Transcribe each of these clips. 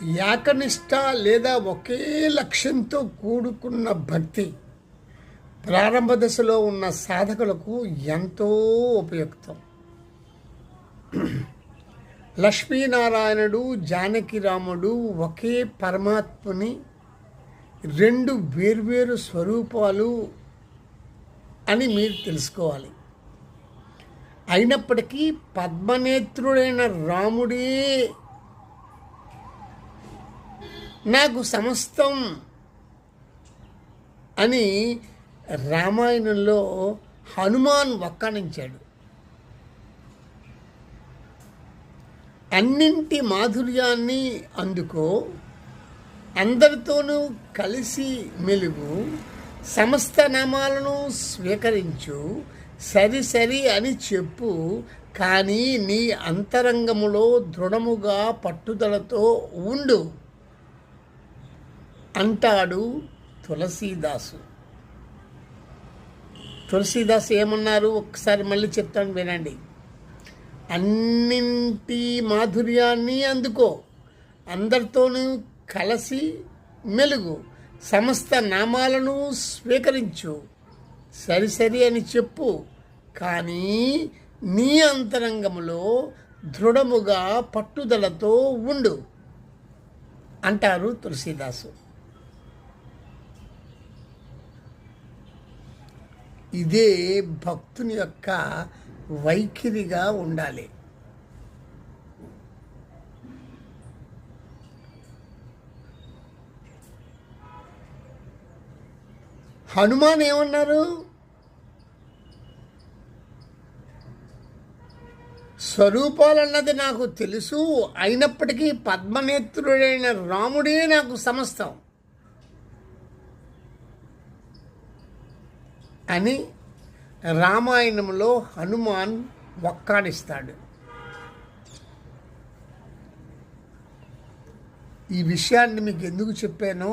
ఏకనిష్ట లేదా ఒకే లక్ష్యంతో కూడుకున్న భక్తి ప్రారంభ దశలో ఉన్న సాధకులకు ఎంతో ఉపయుక్తం. లక్ష్మీనారాయణుడు, జానకిరాముడు ఒకే పరమాత్ముని రెండు వేర్వేరు స్వరూపాలు అని మీరు తెలుసుకోవాలి. అయినప్పటికీ పద్మనేత్రుడైన రాముడే నాకు సమస్తం అని రామాయణంలో హనుమాన్ వక్కాణించాడు. అన్నింటి మాధుర్యాన్ని అందుకో, అందరితోనూ కలిసి మెలుగు, సమస్త నామాలను స్వీకరించు, సరి అని చెప్పు, కానీ నీ అంతరంగములో దృఢముగా పట్టుదలతో ఉండు అంటాడు తులసీదాసు. తులసీదాసు ఏమన్నారు ఒకసారి మళ్ళీ చెప్తాను వినండి. అన్నింటి మాధుర్యాన్ని అందుకో, అందరితోనూ కలిసి మెలుగు, సమస్త నామాలను స్వీకరించు, సరి అని చెప్పు, కానీ నీ అంతరంగములో దృఢముగా పట్టుదలతో ఉండు అంటారు తులసీదాసు. ఇదే భక్తుని యొక్క వైఖరిగా ఉండాలి. హనుమాన్ ఏమన్నారు? స్వరూపాలన్నది నాకు తెలుసు, అయినప్పటికీ పద్మనేత్రుడైన రాముడే నాకు సమస్తం అని రామాయణంలో హనుమాన్ వక్కాణిస్తాడు. ఈ విషయాన్ని మీకు ఎందుకు చెప్పానో,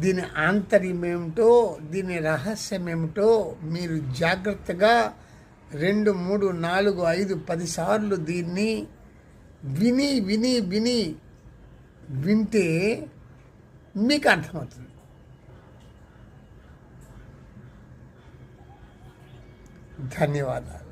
దీని ఆంతర్యం ఏమిటో, దీని రహస్యం ఏమిటో మీరు జాగ్రత్తగా 2, 3, 4, 5, 10 సార్లు దీన్ని వింటే మీకు అర్థమవుతుంది. ధన్యవాదాలు.